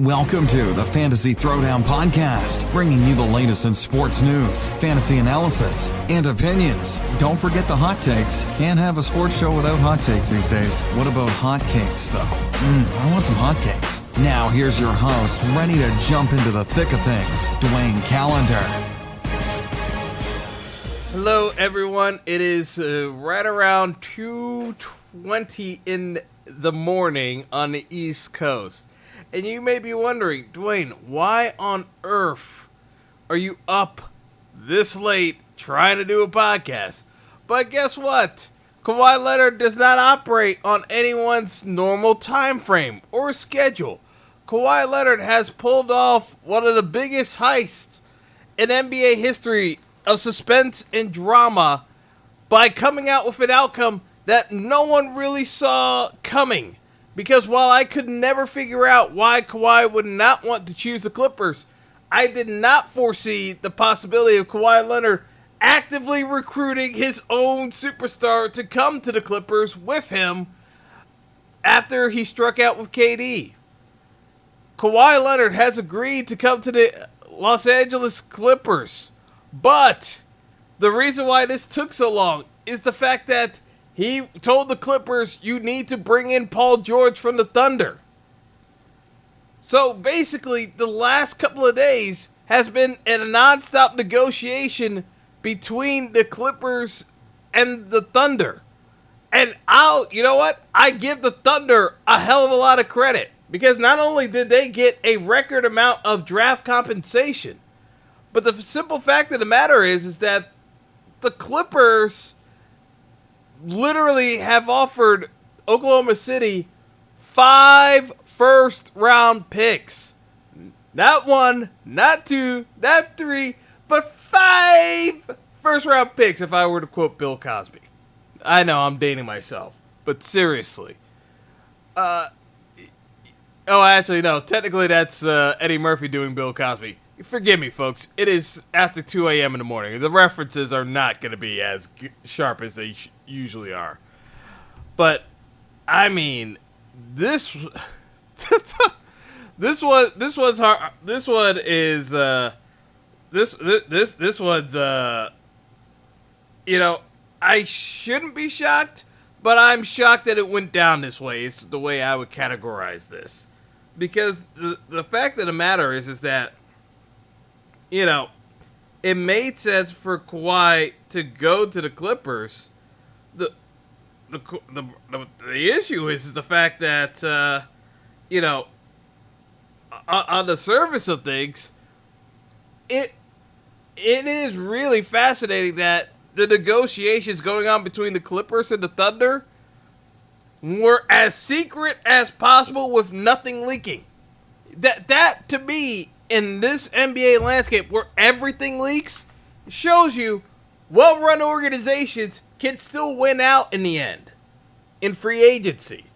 Welcome to the Fantasy Throwdown Podcast, bringing you the latest in sports news, fantasy analysis, and opinions. Don't forget the hot takes. Can't have a sports show without hot takes these days. What about hot cakes, though? I want some hot cakes. Now, here's your host, ready to jump into the thick of things, Dwayne Callender. Hello, everyone. It is right around 2:20 in the morning on the East Coast. And you may be wondering, Dwayne, why on earth are you up this late trying to do a podcast? But guess what? Kawhi Leonard does not operate on anyone's normal time frame or schedule. Kawhi Leonard has pulled off one of the biggest heists in NBA history of suspense and drama by coming out with an outcome that no one really saw coming. Because while I could never figure out why Kawhi would not want to choose the Clippers, I did not foresee the possibility of Kawhi Leonard actively recruiting his own superstar to come to the Clippers with him after he struck out with KD. Kawhi Leonard has agreed to come to the Los Angeles Clippers, but the reason why this took so long is the fact that he told the Clippers, you need to bring in Paul George from the Thunder. So basically, the last couple of days has been a nonstop negotiation between the Clippers and the Thunder. And you know what? I give the Thunder a hell of a lot of credit. Because not only did they get a record amount of draft compensation, but the simple fact of the matter is that the Clippers literally have offered Oklahoma City 5 first-round picks. Not 1, not 2, not 3, but 5 first-round picks, if I were to quote Bill Cosby. I know, I'm dating myself, but seriously. Actually, no, technically that's Eddie Murphy doing Bill Cosby. Forgive me, folks. It is after 2 a.m. in the morning. The references are not going to be as sharp as they usually are. But I mean, this one's hard. This one is this one's I shouldn't be shocked, but I'm shocked that it went down this way. It's the way I would categorize this, because the fact of the matter is that, it made sense for Kawhi to go to the Clippers. The issue is the fact that, on the surface of things, it is really fascinating that the negotiations going on between the Clippers and the Thunder were as secret as possible with nothing leaking. That to me, in this NBA landscape where everything leaks, shows you well-run organizations can still win out in the end in free agency.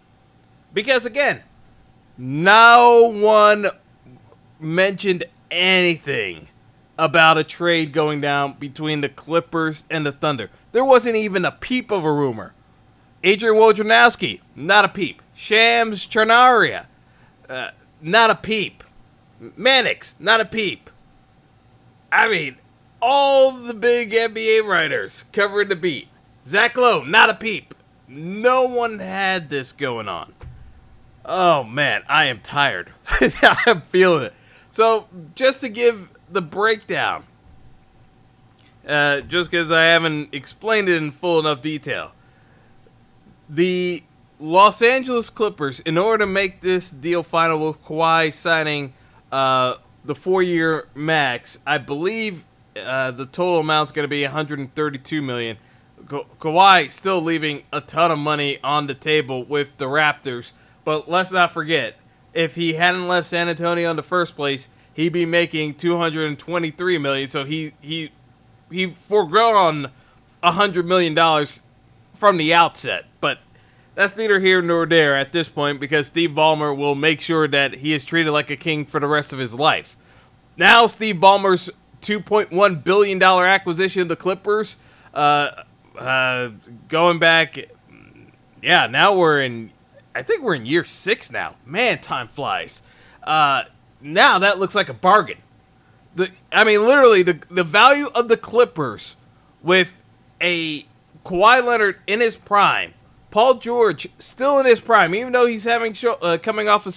Because again, no one mentioned anything about a trade going down between the Clippers and the Thunder. There wasn't even a peep of a rumor. Adrian Wojnarowski, not a peep. Shams Charania, not a peep. Mannix, not a peep. I mean, all the big NBA writers covering the beat. Zach Lowe, not a peep. No one had this going on. Oh man, I am tired. I'm feeling it. So, just to give the breakdown, just because I haven't explained it in full enough detail. The Los Angeles Clippers, in order to make this deal final with Kawhi signing the 4-year max, I believe the total amount's going to be $132 million. Kawhi still leaving a ton of money on the table with the Raptors, but let's not forget, if he hadn't left San Antonio in the first place, he'd be making $223 million. So he foregone $100 million from the outset, but that's neither here nor there at this point, because Steve Ballmer will make sure that he is treated like a king for the rest of his life. Now Steve Ballmer's $2.1 billion acquisition of the Clippers, going back, now I think we're in year 6 now. Man, time flies. Now that looks like a bargain. Literally, the value of the Clippers with a Kawhi Leonard in his prime, Paul George still in his prime, even though he's having coming off of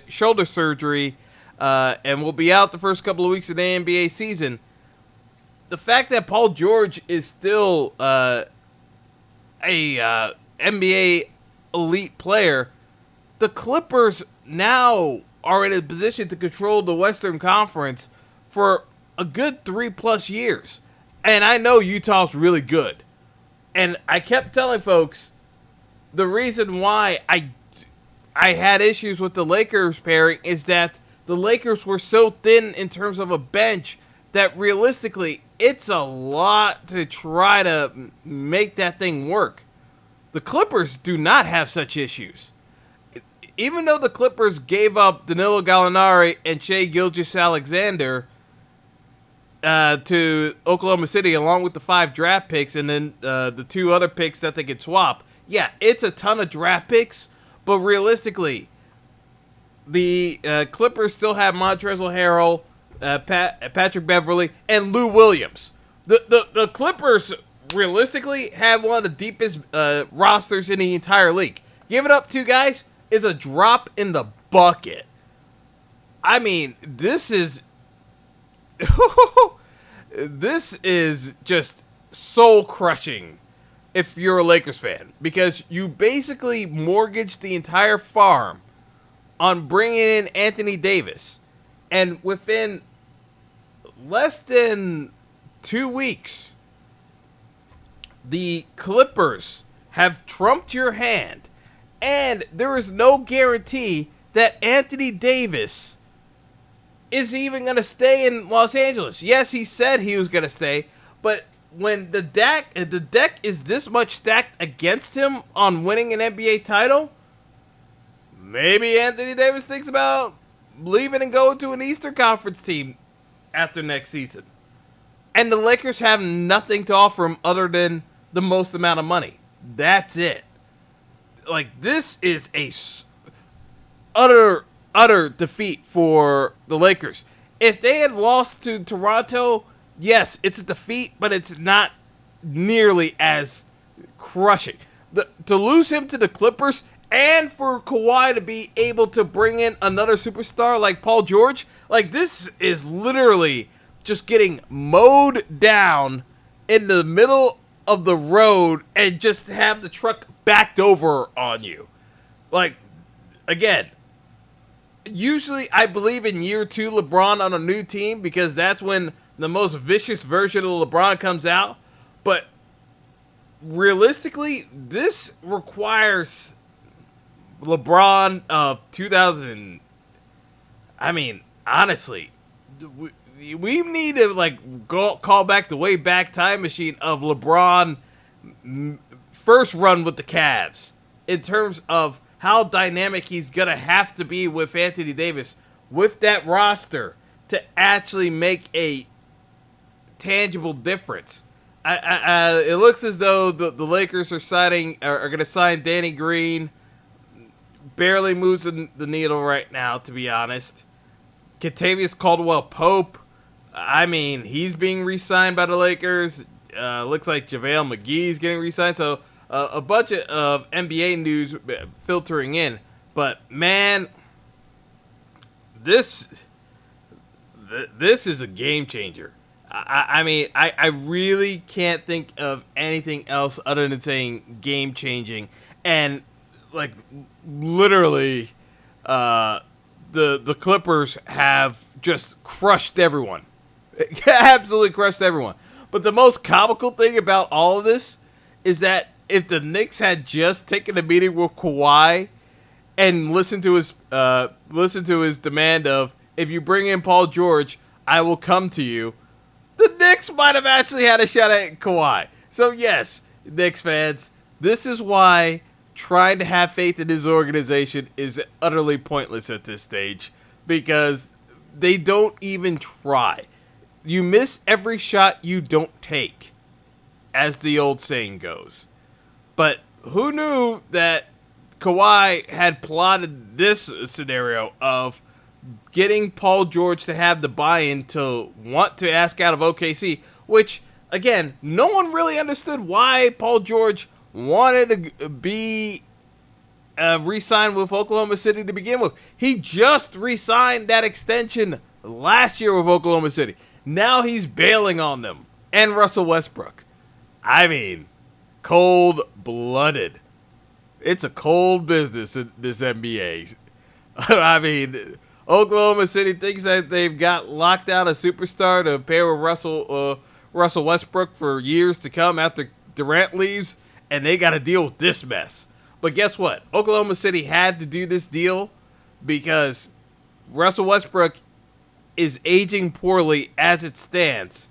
shoulder surgery and will be out the first couple of weeks of the NBA season. The fact that Paul George is still a NBA elite player, the Clippers now are in a position to control the Western Conference for a good 3+ years. And I know Utah's really good. And I kept telling folks the reason why I had issues with the Lakers pairing is that the Lakers were so thin in terms of a bench that realistically it's a lot to try to make that thing work. The Clippers do not have such issues. Even though the Clippers gave up Danilo Galinari and Shai Gilgeous Alexander to Oklahoma City, along with the 5 draft picks and then the 2 other picks that they could swap. Yeah, it's a ton of draft picks, but realistically, the Clippers still have Montrezl Harrell, Patrick Beverley, and Lou Williams. The Clippers realistically have one of the deepest rosters in the entire league. Give it up to guys is a drop in the bucket. I mean, this is this is just soul crushing if you're a Lakers fan, because you basically mortgaged the entire farm on bringing in Anthony Davis, and within less than 2 weeks, the Clippers have trumped your hand, and there is no guarantee that Anthony Davis is even going to stay in Los Angeles. Yes, he said he was going to stay, but when the deck is this much stacked against him on winning an NBA title, maybe Anthony Davis thinks about leaving and going to an Eastern Conference team after next season. And the Lakers have nothing to offer him other than the most amount of money. That's it. Like, this is a utter defeat for the Lakers. If they had lost to Toronto, yes, it's a defeat, but it's not nearly as crushing. To lose him to the Clippers, and for Kawhi to be able to bring in another superstar like Paul George, like, this is literally just getting mowed down in the middle of the road and just have the truck backed over on you. Like, again, usually I believe in year 2 LeBron on a new team, because that's when the most vicious version of LeBron comes out. But realistically, this requires LeBron of 2000. I mean, honestly, we need to call back the way back time machine of LeBron first run with the Cavs in terms of how dynamic he's gonna have to be with Anthony Davis with that roster to actually make a tangible difference. It looks as though the Lakers are going to sign Danny Green. Barely moves the needle right now, to be honest. Kentavious Caldwell-Pope, I mean, he's being re-signed by the Lakers. Looks like JaVale McGee's getting re-signed. So a bunch of NBA news filtering in. But, man, this is a game changer. I mean, I really can't think of anything else other than saying game changing. And, like, literally, the Clippers have just crushed everyone. Absolutely crushed everyone. But the most comical thing about all of this is that if the Knicks had just taken a meeting with Kawhi and listened to his demand of, if you bring in Paul George, I will come to you, the Knicks might have actually had a shot at Kawhi. So yes, Knicks fans, this is why trying to have faith in this organization is utterly pointless at this stage, because they don't even try. You miss every shot you don't take, as the old saying goes. But who knew that Kawhi had plotted this scenario of getting Paul George to have the buy-in to want to ask out of OKC, which, again, no one really understood why Paul George wanted to be re-signed with Oklahoma City to begin with. He just re-signed that extension last year with Oklahoma City. Now he's bailing on them. And Russell Westbrook. I mean, cold-blooded. It's a cold business in this NBA. I mean, Oklahoma City thinks that they've got locked down a superstar to pair with Russell Westbrook for years to come after Durant leaves, and they got to deal with this mess. But guess what? Oklahoma City had to do this deal because Russell Westbrook is aging poorly as it stands.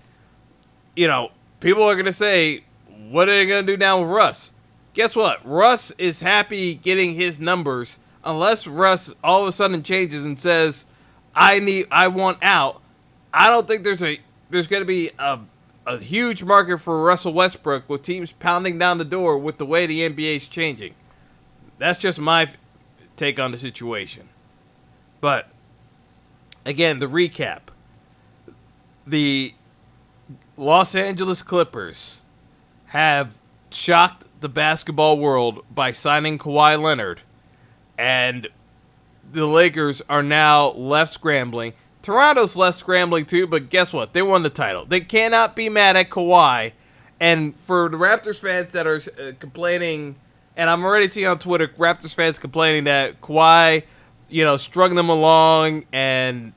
You know, people are going to say, what are they going to do now with Russ? Guess what? Russ is happy getting his numbers unless Russ all of a sudden changes and says, I want out. I don't think there's going to be a huge market for Russell Westbrook with teams pounding down the door with the way the NBA is changing. That's just my take on the situation. But, again, the recap. The Los Angeles Clippers have shocked the basketball world by signing Kawhi Leonard, and the Lakers are now left scrambling. Toronto's left scrambling too, but guess what? They won the title. They cannot be mad at Kawhi. And for the Raptors fans that are complaining, and I'm already seeing on Twitter Raptors fans complaining that Kawhi, strung them along and,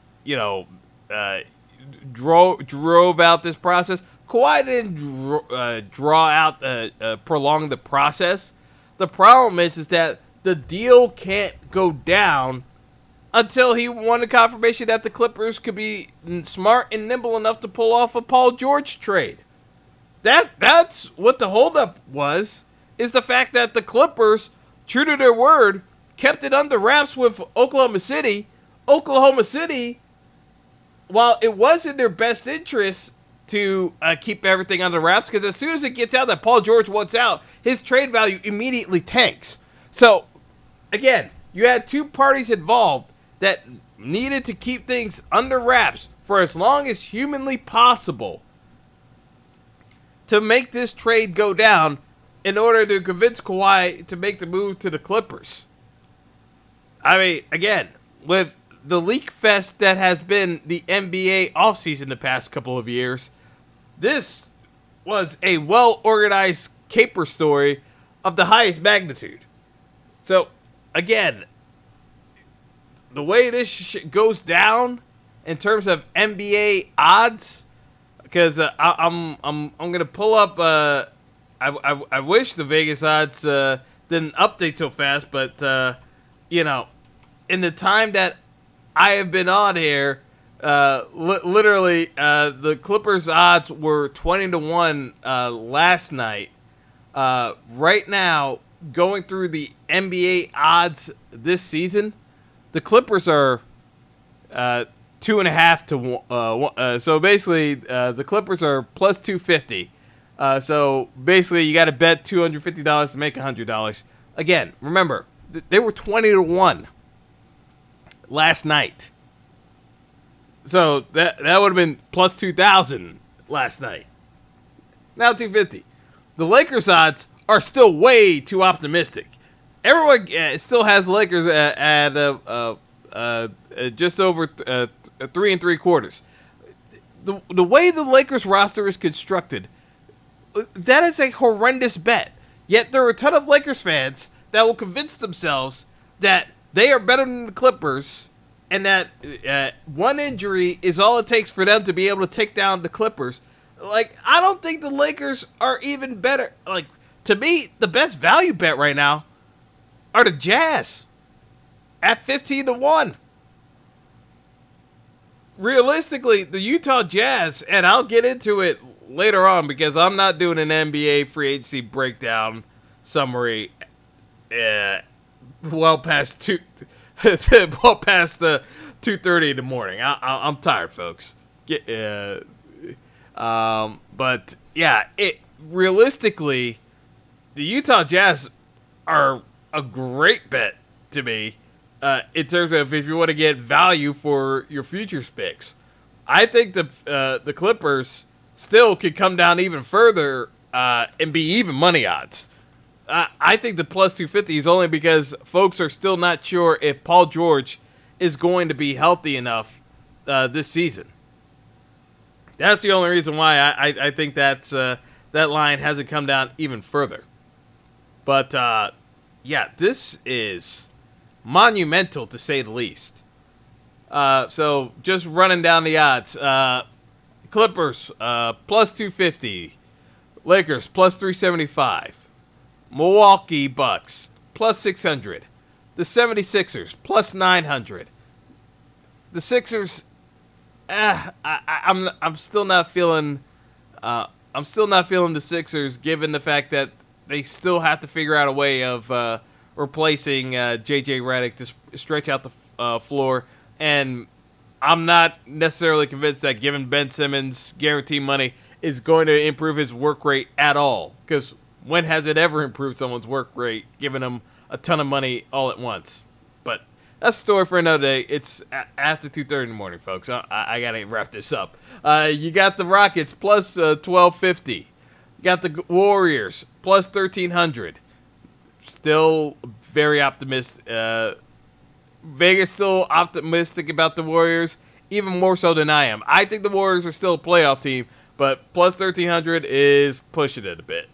drove out this process. Kawhi didn't prolong the process. The problem is that the deal can't go down until he wanted confirmation that the Clippers could be smart and nimble enough to pull off a Paul George trade. That's what the holdup was, is the fact that the Clippers, true to their word, kept it under wraps with Oklahoma City. Oklahoma City, while it was in their best interest to keep everything under wraps, because as soon as it gets out that Paul George wants out, his trade value immediately tanks. So, again, you had two parties involved that needed to keep things under wraps for as long as humanly possible to make this trade go down in order to convince Kawhi to make the move to the Clippers. I mean, again, with the leak fest that has been the NBA offseason the past couple of years, this was a well-organized caper story of the highest magnitude. So, again, the way this goes down in terms of NBA odds, because I'm gonna pull up. I wish the Vegas odds didn't update so fast, but in the time that I have been on here, literally the Clippers odds were 20-1 last night. Right now, going through the NBA odds this season, the Clippers are 2.5 to 1. So basically, the Clippers are plus 250. So basically, you got to bet $250 to make $100. Again, remember, they were 20-1 last night. So that would have been plus 2,000 last night. Now 250. The Lakers odds are still way too optimistic. Everyone still has Lakers at just over 3 3/4. The way the Lakers roster is constructed, that is a horrendous bet. Yet there are a ton of Lakers fans that will convince themselves that they are better than the Clippers, and that one injury is all it takes for them to be able to take down the Clippers. Like, I don't think the Lakers are even better. Like, to me, the best value bet right now are the Jazz at 15-1. Realistically, the Utah Jazz, and I'll get into it later on because I'm not doing an NBA free agency breakdown summary well past 2:30 in the morning. I'm tired, folks. But yeah, realistically, the Utah Jazz are a great bet to me in terms of if you want to get value for your futures picks. I think the Clippers still could come down even further and be even money odds. I think the plus 250 is only because folks are still not sure if Paul George is going to be healthy enough this season. That's the only reason why I think that line hasn't come down even further. But, yeah, this is monumental to say the least. So, just running down the odds. Clippers, plus 250. Lakers, plus 375. Milwaukee Bucks, plus 600. The 76ers, plus 900. The Sixers, I'm still not feeling the Sixers, given the fact that they still have to figure out a way of replacing JJ Redick to stretch out the floor, and I'm not necessarily convinced that giving Ben Simmons guaranteed money is going to improve his work rate at all. Because when has it ever improved someone's work rate, giving them a ton of money all at once? But that's a story for another day. It's after 2:30 in the morning, folks. I got to wrap this up. You got the Rockets plus 1250. You got the Warriors plus 1300. Still very optimistic. Vegas still optimistic about the Warriors, even more so than I am. I think the Warriors are still a playoff team, but plus 1300 is pushing it a bit.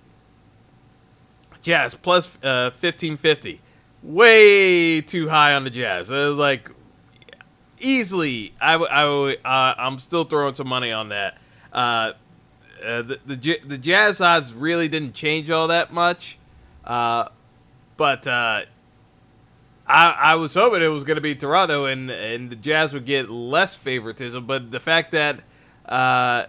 Jazz plus 1550. Way too high on the Jazz. It was like easily. I'm still throwing some money on that. The Jazz odds really didn't change all that much, but I was hoping it was going to be Toronto and the Jazz would get less favoritism. But the fact that I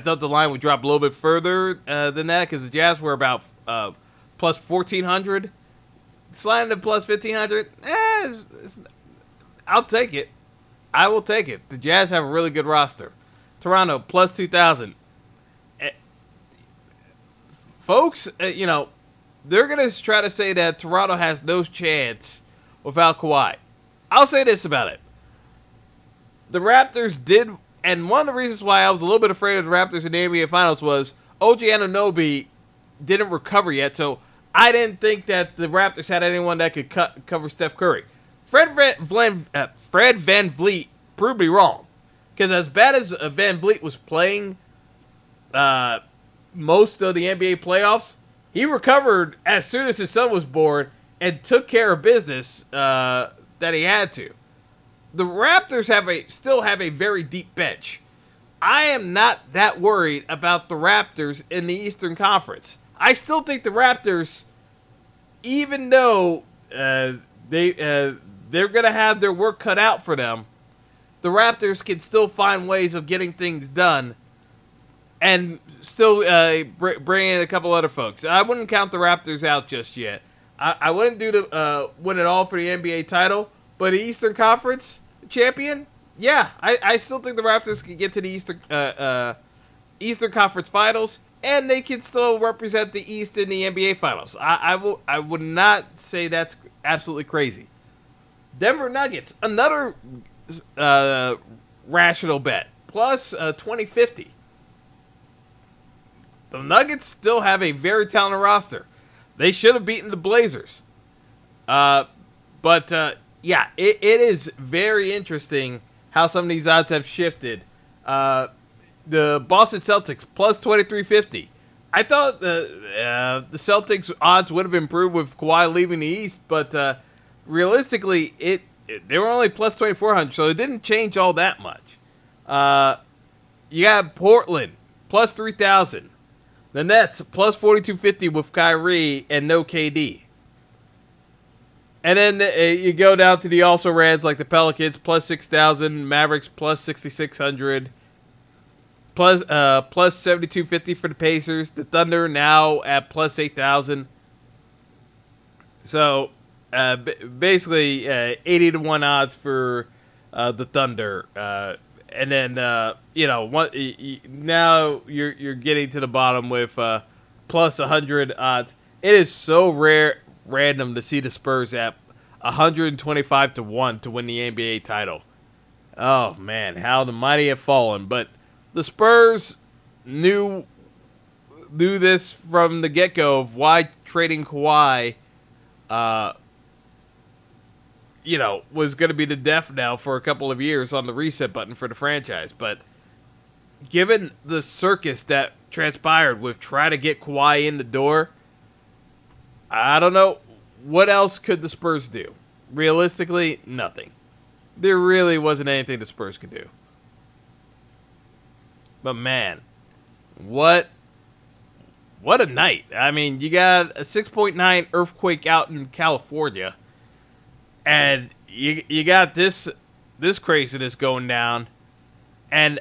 thought the line would drop a little bit further than that, because the Jazz were about plus 1400. Sliding to plus 1500, I'll take it. I will take it. The Jazz have a really good roster. Toronto, plus 2,000. Folks, they're going to try to say that Toronto has no chance without Kawhi. I'll say this about it. The Raptors did, and one of the reasons why I was a little bit afraid of the Raptors in the NBA Finals was OG Anunoby didn't recover yet, so I didn't think that the Raptors had anyone that could cover Steph Curry. Fred Van Vliet proved me wrong. Because as bad as Van Vliet was playing most of the NBA playoffs, he recovered as soon as his son was born and took care of business that he had to. The Raptors still have a very deep bench. I am not that worried about the Raptors in the Eastern Conference. I still think the Raptors, even though they're going to have their work cut out for them, the Raptors can still find ways of getting things done and still bring in a couple other folks. I wouldn't count the Raptors out just yet. I wouldn't do the win it all for the NBA title, but the Eastern Conference champion, yeah, I still think the Raptors can get to the Eastern Conference Finals, and they can still represent the East in the NBA Finals. I would not say that's absolutely crazy. Denver Nuggets, another rational bet, plus 2050. The Nuggets still have a very talented roster. They should have beaten the Blazers. Yeah, it is very interesting how some of these odds have shifted. The Boston Celtics, plus 2350. I thought the Celtics odds would have improved with Kawhi leaving the East, but realistically, they were only plus 2400, so it didn't change all that much. You got Portland, plus 3000. The Nets, plus 4250 with Kyrie and no KD. And then you go down to the also-rans like the Pelicans, plus 6,000. Mavericks, plus 6,600. Plus 7,250 for the Pacers. The Thunder now at plus 8,000. So, basically, 80 to 1 odds for the Thunder. And then, now you're getting to the bottom with plus 100 odds. It is so random to see the Spurs at 125-1 to win the NBA title. Oh, man, how the mighty have fallen. But the Spurs knew this from the get-go of why trading Kawhi, was going to be the death knell for a couple of years on the reset button for the franchise. But given the circus that transpired with trying to get Kawhi in the door, I don't know. What else could the Spurs do? Realistically, nothing. There really wasn't anything the Spurs could do. But man, what a night. I mean, you got a 6.9 earthquake out in California, and you got this craziness going down. And,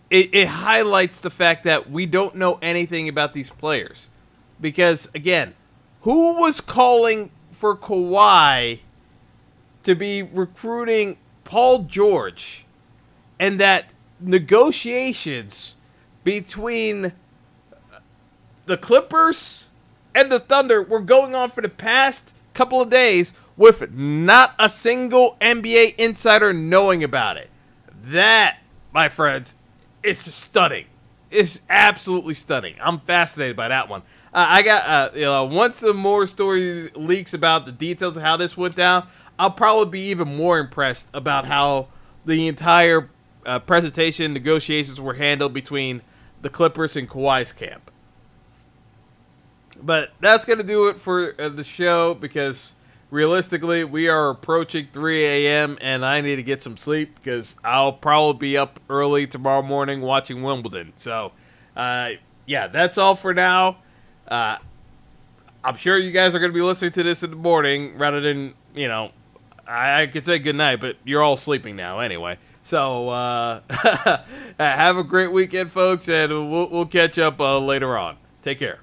it highlights the fact that we don't know anything about these players. Because, again, who was calling for Kawhi to be recruiting Paul George, and that negotiations between the Clippers and the Thunder were going on for the past couple of days with not a single NBA insider knowing about it? That, my friends, is stunning. It's absolutely stunning. I'm fascinated by that one. I got, once the more stories leaks about the details of how this went down, I'll probably be even more impressed about how the entire presentation negotiations were handled between the Clippers and Kawhi's camp. But that's going to do it for the show, because realistically, we are approaching 3 a.m. and I need to get some sleep because I'll probably be up early tomorrow morning watching Wimbledon. So, that's all for now. I'm sure you guys are going to be listening to this in the morning rather than, I could say goodnight, but you're all sleeping now anyway. So, have a great weekend, folks, and we'll catch up later on. Take care.